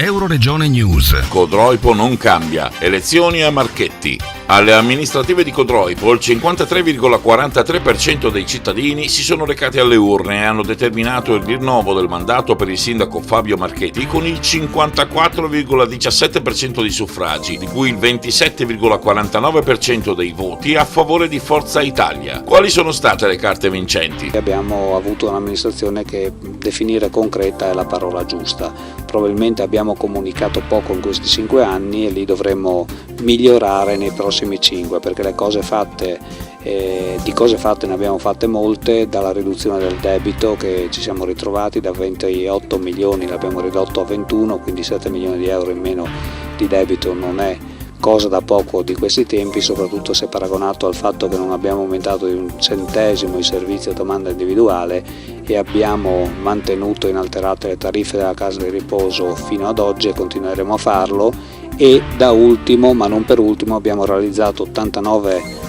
Euroregione News. Codroipo non cambia. Elezioni a Marchetti. Alle amministrative di Codroipo il 53,43% dei cittadini si sono recati alle urne e hanno determinato il rinnovo del mandato per il sindaco Fabio Marchetti con il 54,17% dei suffragi, di cui il 27,49% dei voti a favore di Forza Italia. Quali sono state le carte vincenti? Abbiamo avuto un'amministrazione che definire concreta è la parola giusta. Probabilmente abbiamo comunicato poco in questi 5 anni e li dovremmo migliorare nei prossimi 5, perché le cose fatte, di cose fatte ne abbiamo fatte molte, dalla riduzione del debito che ci siamo ritrovati da 28 milioni, l'abbiamo ridotto a 21, quindi 7 milioni di euro in meno di debito non è cosa da poco di questi tempi, soprattutto se paragonato al fatto che non abbiamo aumentato di un centesimo i servizi a domanda individuale e abbiamo mantenuto inalterate le tariffe della casa di riposo fino ad oggi e continueremo a farlo. E da ultimo, ma non per ultimo, abbiamo realizzato 89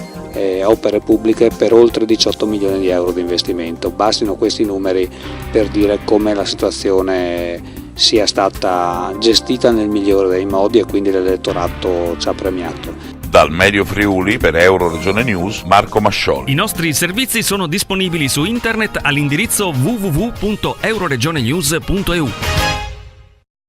opere pubbliche per oltre 18 milioni di euro di investimento. Bastino questi numeri per dire come la situazione sia stata gestita nel migliore dei modi e quindi l'elettorato ci ha premiato. Dal Medio Friuli per Euroregione News, Marco Mascioli. I nostri servizi sono disponibili su internet all'indirizzo www.euroregionenews.eu.